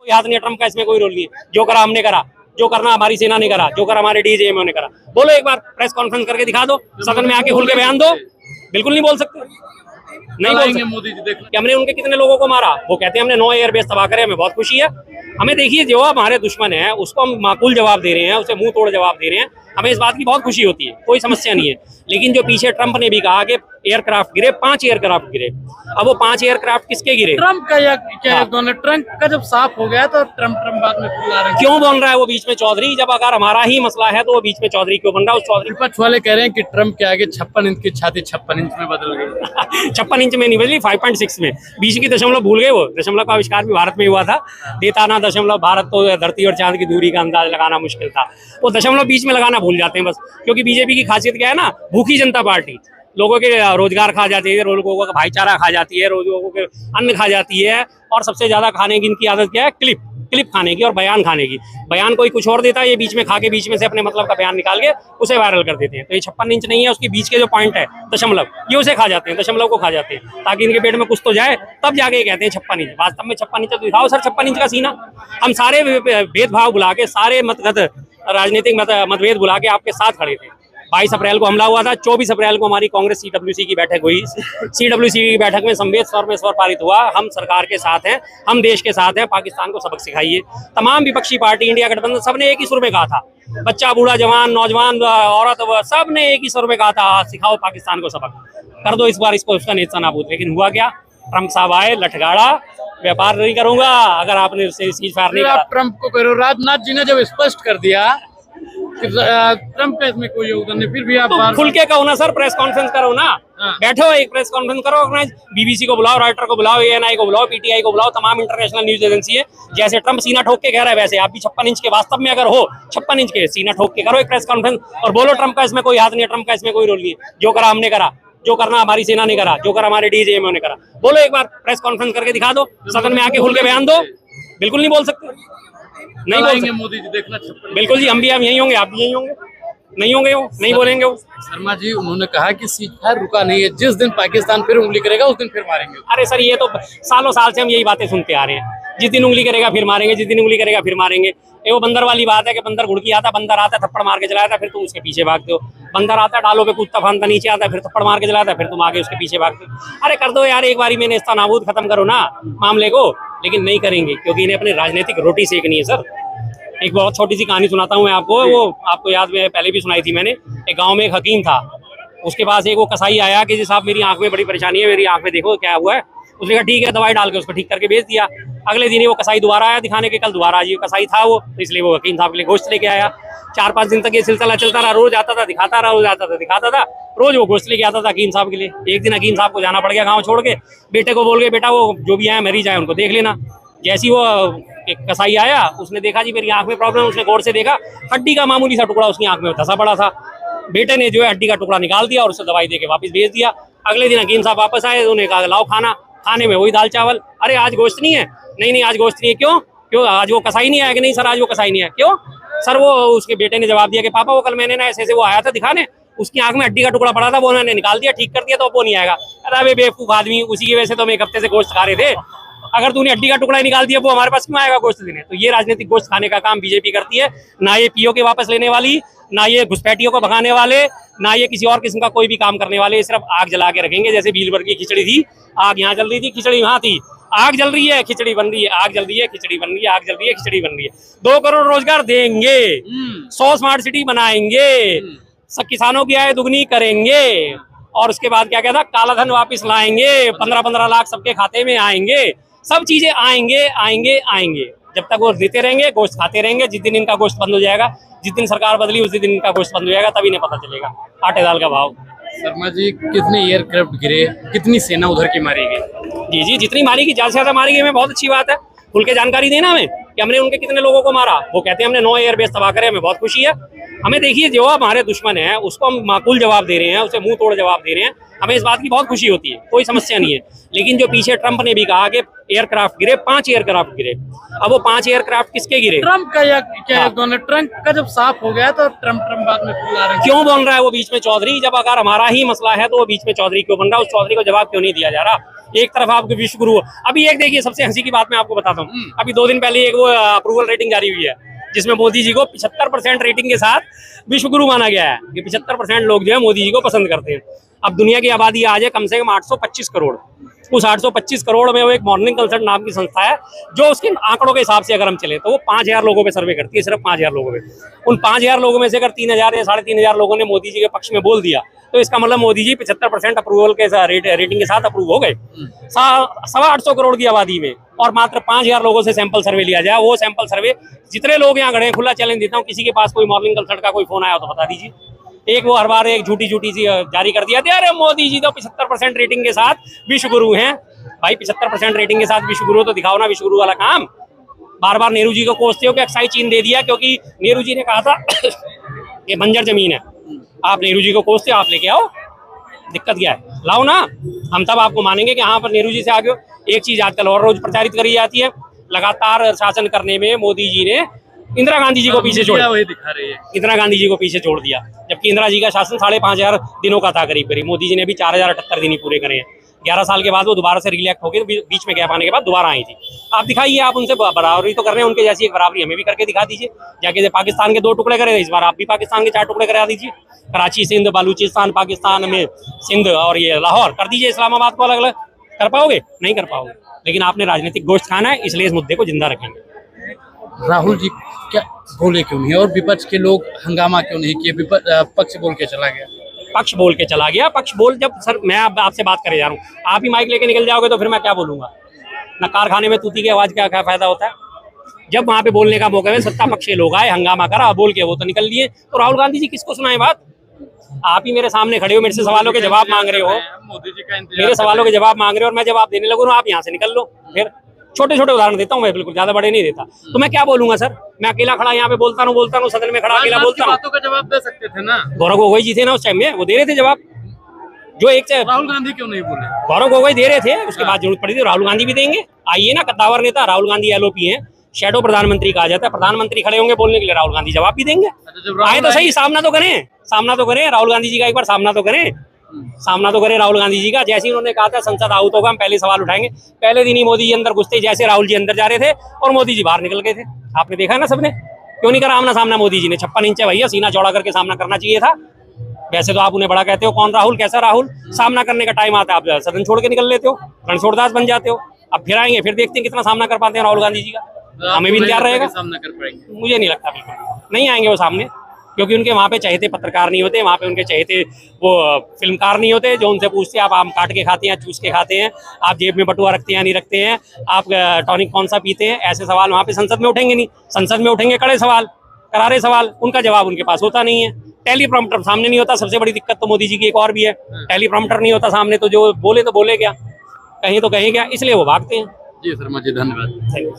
याद नहीं है, ट्रम्प का इसमें कोई रोल नहीं है। जो करा हमने करा, जो करना हमारी सेना ने करा, जो करा हमारे डीजीएमओ ने करा। बोलो एक बार प्रेस कॉन्फ्रेंस करके दिखा दो, सदन में आके खुल के बयान दो। बिल्कुल नहीं बोल सकते, नहीं बोल सकते। मोदी जी देख कि हमने उनके कितने लोगों को मारा, वो कहते हैं हमने 9 एयरबेस तबाह करे, हमें बहुत खुशी है। हमें देखिए जो हमारे दुश्मन है उसको हम माकूल जवाब दे रहे हैं, उसे मुंह तोड़ जवाब दे रहे हैं, हमें इस बात की बहुत खुशी होती है, कोई समस्या नहीं है। लेकिन जो पीछे ट्रंप ने भी कहा कि एयरक्राफ्ट गिरे, 5 एयरक्राफ्ट गिरे, अब वो 5 एयरक्राफ्ट किसके गिरे? ट्रम्प का या क्या डोनाल्ड ट्रम्प का जब साफ हो गया तो ट्रम्प बाद में फुला रहे हैं। क्यों बोल रहा है वो बीच में चौधरी? जब अगर हमारा ही मसला है तो वो बीच में चौधरी क्यों बन रहा है? उस चौधरी विपक्ष वाले कह रहे हैं कि ट्रम्प के आगे 56 इंच की छाती 56 इंच में बदल गई। 56 इंच में नहीं बदली, 5.6 में। बीच की दशमलव भूल गए वो। दशमलव का आविष्कार भी भारत में हुआ था। देता ना दशमलव, भारत तो धरती और चांद की दूरी का अंदाज लगाना मुश्किल था। वो दशमलव बीच में लगाना भूल जाते हैं बस, क्योंकि बीजेपी की खासियत क्या है ना, भूखी जनता पार्टी। लोगों के रोजगार खा जाती है, लोगों का भाईचारा खा जाती है, लोगों के अन्न खा जाती है, और सबसे ज्यादा खाने की इनकी आदत क्या है? क्लिप खाने की और बयान खाने की। बयान कोई कुछ और देता है, ये बीच में खा के बीच में से अपने मतलब का बयान निकाल के उसे वायरल कर देते हैं। तो ये 56 इंच नहीं है, उसके बीच के जो पॉइंट है दशमलव, ये उसे खा जाते हैं, दशमलव को खा जाते हैं, ताकि इनके पेट में कुछ तो जाए, तब जाके ये कहते हैं 56 इंच। वास्तव में 56 इंच तो दिखाओ सर, 56 इंच का सीना। हम सारे भेदभाव बुला के, सारे मतगत राजनीतिक मतभेद बुला के आपके साथ खड़े थे। 22 अप्रैल को हमला हुआ था, 24 अप्रैल को हमारी कांग्रेस सीडब्ल्यूसी की बैठक हुई। सीडब्ल्यूसी की बैठक में संवेद स्वर में स्वर पारित हुआ, हम सरकार के साथ हैं, हम देश के साथ हैं, पाकिस्तान को सबक सिखाइए। तमाम विपक्षी पार्टी, इंडिया गठबंधन, सबने एक ही सुर में कहा था। बच्चा, बूढ़ा, जवान, नौजवान, औरत, सब ने एक ही सुर में कहा था, सिखाओ पाकिस्तान को सबक, कर दो इस बार इसको उसका नेता नाबूद। लेकिन हुआ क्या? ट्रम्प साहब आए, लठगाड़ा, व्यापार नहीं करूंगा अगर आपने सीज फायर नहीं करा। ट्रम्प को करो। राजनाथ जी ने जब स्पष्ट कर दिया ट्रम्प का इसमें कोई योगदान नहीं, फिर भी आप तो खुल के कहो ना सर, प्रेस कॉन्फ्रेंस करो ना। बैठो, एक प्रेस कॉन्फ्रेंस करो, बीबीसी को बुलाओ, राइटर को बुलाओ, एएनआई को बुलाओ, पीटीआई को बुलाओ, तमाम इंटरनेशनल न्यूज एजेंसी है। जैसे ट्रम्प सीना ठोक के कह रहा है, वैसे आप भी 56 इंच के वास्तव में अगर हो, 56 इंच के सीना ठोक के करो एक प्रेस कॉन्फ्रेंस और बोलो ट्रम्प का इसमें कोई हाथ नहीं है, ट्रम्प का इसमें कोई रोल नहीं है। जो करा हमने करा, जो करना हमारी सेना ने करा, जो करा हमारे डीजीएमओ ने करा। बोलो एक बार प्रेस कॉन्फ्रेंस करके दिखा दो, सदन में आके खुल के बयान दो। बिल्कुल नहीं बोल सकते, नहीं बोल सकते। मोदी जी देखना बिल्कुल जी, हम भी यही होंगे, आप भी यही होंगे। नहीं होंगे वो, नहीं बोलेंगे वो। शर्मा जी, उन्होंने कहा कि सीज फायर रुका नहीं है, जिस दिन पाकिस्तान फिर उंगली करेगा उस दिन फिर मारेंगे। अरे सर, ये तो सालों साल से हम यही बातें सुनते आ रहे हैं, जिस दिन उंगली करेगा फिर मारेंगे, जिस दिन उंगली करेगा फिर मारेंगे। ये वो बंदर वाली बात है कि बंदर घुड़की आता, बंदर आता थप्पड़ मार के चलाता, फिर तुम उसके पीछे भागते हो। बंदर आता डालों पे कूदता फांदता, नीचे आता, फिर थप्पड़ मार के चलाता, फिर तुम आगे उसके पीछे भागते हो। अरे कर दो यार, एक बारी में नेस्ता नाबूद खत्म करो ना मामले को। लेकिन नहीं करेंगे, क्योंकि इन्हें अपनी राजनीतिक रोटी सेकनी है सर। एक बहुत छोटी सी कहानी सुनाता हूँ मैं आपको, वो आपको याद में पहले भी सुनाई थी मैंने। एक गांव में एक हकीम था, उसके पास एक वो कसाई आया कि जी साहब मेरी आंख में बड़ी परेशानी है, मेरी आंख में देखो क्या हुआ है। उसने कहा ठीक है, दवाई डाल के उसको ठीक करके भेज दिया। अगले दिन ही वो कसाई दोबारा आया दिखाने के, कल दोबारा आज कसाई था वो, तो इसलिए वो हकीम साहब के लिए गोश्त लेके आया। 4-5 दिन तक ये सिलसिला चलता रहा, रोज आता था, दिखाता रहा, रोज आता था, दिखाता था, रोज वो गोश्त लेके आता था हकीम साहब के लिए। एक दिन हकीम साहब को जाना पड़ गया गाँव छोड़ के, बेटे को बोल के बेटा वो जो भी आए मरीज आए उनको देख लेना। जैसी वो एक कसाई आया, उसने देखा जी मेरी आंख में प्रॉब्लम, उसने गौर से देखा, हड्डी का मामूली सा टुकड़ा उसकी आंख में धंसा पड़ा था। बेटे ने जो है हड्डी का टुकड़ा निकाल दिया और उसे दवाई देके वापस भेज दिया। अगले दिन हकीम साहब वापस आए, उन्होंने कहा लाओ खाना। खाने में वही दाल चावल। अरे आज गोश्त नहीं है? नहीं आज गोश्त नहीं है। क्यों आज वो कसाई नहीं आया? कि नहीं सर आज वो कसाई नहीं है। क्यों सर? वो उसके बेटे ने जवाब दिया कि पापा वो कल मैंने ना ऐसे वो आया था दिखाने, उसकी आंख में हड्डी का टुकड़ा पड़ा था, वो उन्होंने निकाल दिया, ठीक कर दिया, तो वो नहीं आएगा। अरे बेवकूफ आदमी, उसी की वजह से तो हम एक हफ्ते से गोश्त खा रहे थे। अगर तूने हड्डी का टुकड़ा निकाल दिया, वो हमारे पास क्यों आएगा गोश्त देने? तो ये राजनीतिक गोश्त खाने का काम बीजेपी करती है। ना ये पीओ के वापस लेने वाली, ना ये घुसपैठियों को भगाने वाले, ना ये किसी और किस्म का कोई भी काम करने वाले। सिर्फ आग जला के रखेंगे। जैसे बीलवर की खिचड़ी थी, आग यहाँ जल रही थी, खिचड़ी वहां थी। आग जल रही है, खिचड़ी बन रही है, आग जल रही है, खिचड़ी बन रही है, आग जल रही है, खिचड़ी बन रही है। 2 करोड़ रोजगार देंगे, 100 स्मार्ट सिटी बनाएंगे, सब किसानों की आय दुगनी करेंगे, और उसके बाद क्या कहता, काला धन वापिस लाएंगे, 15-15 लाख सबके खाते में आएंगे। सब चीजें आएंगे आएंगे आएंगे। जब तक वो देते रहेंगे, गोश्त खाते रहेंगे। जिस दिन इनका गोश्त बंद हो जाएगा, जिस दिन सरकार बदली उसी दिन इनका गोश्त बंद हो जाएगा, तभी इन्हें पता चलेगा आटे दाल का भाव। शर्मा जी, कितने एयरक्राफ्ट गिरे, कितनी सेना उधर की मारी गई? जी जितनी मारी गई, ज्यादा से ज्यादा मारी गई, हमें बहुत अच्छी बात है। खुल के जानकारी देना हमें कि हमने उनके कितने लोगों को मारा। वो कहते हैं हमने 9 एयरबेस तबाह करे, हमें बहुत खुशी है। हमें देखिए जो हमारे दुश्मन है उसको हम माकूल जवाब दे रहे हैं, उसे मुंह तोड़ जवाब दे रहे हैं, हमें इस बात की बहुत खुशी होती है, कोई समस्या नहीं है। लेकिन जो पीछे ट्रंप ने भी कहा कि एयरक्राफ्ट गिरे, 5 एयरक्राफ्ट गिरे, अब वो 5 एयरक्राफ्ट किसके गिरे? ट्रंप का या क्या डोनाल्ड ट्रंप का जब साफ हो गया तो ट्रंप बाद में फुला रहे हैं। क्यों बोल रहा है वो बीच में चौधरी? जब अगर हमारा ही मसला है तो वो बीच में चौधरी क्यों बन रहा है? उस चौधरी को जवाब क्यों नहीं दिया जा रहा? एक तरफ आपके विश्व गुरु। अभी एक देखिए सबसे हंसी की बात मैं आपको बताता हूँ, अभी 2 दिन पहले एक वो अप्रूवल रेटिंग जारी हुई है जिसमें मोदी जी को 75% रेटिंग के साथ विश्व गुरु माना गया है कि 75% लोग जो है मोदी जी को पसंद करते हैं। अब दुनिया की आबादी आज है कम से कम 825 करोड़। उस 825 करोड़ में वो एक मॉर्निंग कंसल्ट नाम की संस्था है जो उसके आंकड़ों के हिसाब से अगर हम चले तो वो 5000 लोगों पे सर्वे करती है, सिर्फ 5000 लोगों पे। उन 5000 लोगों में से अगर 3000 या 3500 लोगों ने मोदी जी के पक्ष में बोल दिया तो इसका मतलब मोदी जी 75% अप्रूवल के रेटिंग के साथ अप्रूव हो गए। 825 करोड़ की आबादी में और मात्र 5000 लोगों से सैंपल सर्वे लिया जाए। वो सैंपल सर्वे जितने लोग यहाँ खड़े हैं, खुला चैलेंज देता हूँ, किसी के पास कोई मॉर्निंग कंसल्ट का कोई फोन आया तो बता दीजिए। एक वो हर बार एक झूठी सी जारी कर दिया था, अरे मोदी जी तो 75% रेटिंग के साथ विश्व गुरु हैं। भाई 75% रेटिंग के साथ विश्व गुरु तो दिखाओ ना विश्व गुरु वाला काम। बार बार नेहरू जी को कोसते हो कि अक्साई चीन दे दिया क्योंकि नेहरू जी ने कहा था ये बंजर जमीन है। आप नेहरू जी को कोसते हो, आप लेके आओ, दिक्कत क्या है, लाओ ना, हम तब आपको मानेंगे कि हाँ पर नेहरू जी से आगे हो। एक चीज आजकल और रोज प्रचारित करी जाती है, लगातार शासन करने में मोदी जी ने इंदिरा गांधी जी को पीछे छोड़ दिया। वही दिखा रही है, इंदिरा गांधी जी को पीछे छोड़ दिया, जबकि इंदिरा जी का शासन 5500 दिनों का था करीब करीब। मोदी जी ने भी 4078 दिन ही पूरे करे हैं। 11 साल के बाद वो दोबारा से रिलेक्ट हो गए, बीच में गैप आने के बाद दोबारा आई थी। आप दिखाइए, आप उनसे बराबरी तो कर रहे हैं, उनके जैसी एक बराबरी हमें भी करके दिखा दीजिए। जाके पाकिस्तान के 2 टुकड़े करे, इस बार आप भी पाकिस्तान के 4 टुकड़े करा दीजिए। कराची, सिंध, बलूचिस्तान, पाकिस्तान में सिंध और ये लाहौर कर दीजिए, इस्लामाबाद को अलग अलग। कर पाओगे? नहीं कर पाओगे। लेकिन आपने राजनीतिक गोश्त खाना है, इसलिए इस मुद्दे को जिंदा रखेंगे। राहुल जी क्या बोले क्यों नहीं और विपक्ष के लोग हंगामा क्यों नहीं किए? पक्ष बोल के चला गया। पक्ष बोल के चला गया, पक्ष बोल, जब सर मैं आपसे बात करे जा रहा हूँ, आप ही माइक लेके निकल जाओगे तो फिर मैं क्या बोलूंगा ना। कारखाने में तूती की आवाज क्या फायदा होता है? जब वहां पे बोलने का मौका है, सत्ता पक्ष के लोग आए, हंगामा करा, बोल के वो तो निकल लिए, तो राहुल गांधी जी किसको सुनाए बात? आप ही मेरे सामने खड़े हो, मेरे से सवालों के जवाब मांग रहे हो, मोदी जी का मेरे सवालों के जवाब मांग रहे हो और मैं जवाब देने लगूँ, आप यहाँ से निकल लो। फिर छोटे छोटे उदाहरण देता हूँ मैं, बिल्कुल ज्यादा बड़े नहीं देता। तो मैं क्या बोलूंगा सर? मैं अकेला खड़ा यहाँ पे बोलता हूँ, सदन में खड़ा अकेला बोलता हूँ। बातों का जवाब दे सकते थे ना। गौरव गोगोई जी थे ना उस टाइम में, वो दे रहे थे जवाब। जो एक राहुल गांधी क्यों नहीं बोले? गौरव गोगोई दे रहे थे, उसके बाद जरूरत पड़ी थी, राहुल गांधी भी देंगे। आइए ना, कद्दावर नेता राहुल गांधी एलओपी है, शैडो प्रधानमंत्री कहा जाता है। प्रधानमंत्री खड़े होंगे बोलने के लिए, राहुल गांधी जवाब भी देंगे। आए तो सही, सामना तो करें राहुल गांधी जी का, एक बार सामना तो करें राहुल गांधी जी का। जैसे उन्होंने कहा था संसद आउट होगा हम पहले सवाल उठाएंगे, पहले दिन ही मोदी जी अंदर घुसते, जैसे राहुल जी अंदर जा रहे थे और मोदी जी बाहर निकल गए थे। आपने देखा ना सबने, क्यों नहीं करा आमना सामना? मोदी जी ने 56 इंच है भैया, सीना चौड़ा करके सामना करना चाहिए था। वैसे तो आप उन्हें बड़ा कहते हो, कौन राहुल, कैसा राहुल? सामना करने का टाइम आता है आप सदन छोड़ के निकल लेते हो, रणछोड़दास बन जाते हो। अब फिर आएंगे, फिर देखते हैं कितना सामना कर पाते हैं राहुल गांधी जी का। हमें भी इंतजार रहेगा। सामना कर पाएंगे? मुझे नहीं लगता, बिल्कुल नहीं आएंगे वो सामने, क्योंकि उनके वहाँ पे चहेते पत्रकार नहीं होते, वहाँ पे उनके चहेते वो फिल्मकार नहीं होते जो उनसे पूछते हैं आप आम काट के खाते हैं, चूस के खाते हैं, आप जेब में बटुआ रखते हैं नहीं रखते हैं, आप टॉनिक कौन सा पीते हैं। ऐसे सवाल वहाँ पे संसद में उठेंगे नहीं। संसद में उठेंगे कड़े सवाल, करारे सवाल, उनका जवाब उनके पास होता नहीं है। टेलीप्रॉम्प्टर सामने नहीं होता, सबसे बड़ी दिक्कत तो मोदी जी की एक और भी है, टेलीप्रॉम्प्टर नहीं होता सामने, तो जो बोले तो बोले क्या, कहीं तो कहीं क्या, इसलिए वो भागते हैं। जी शर्मा जी, धन्यवाद। Thank you.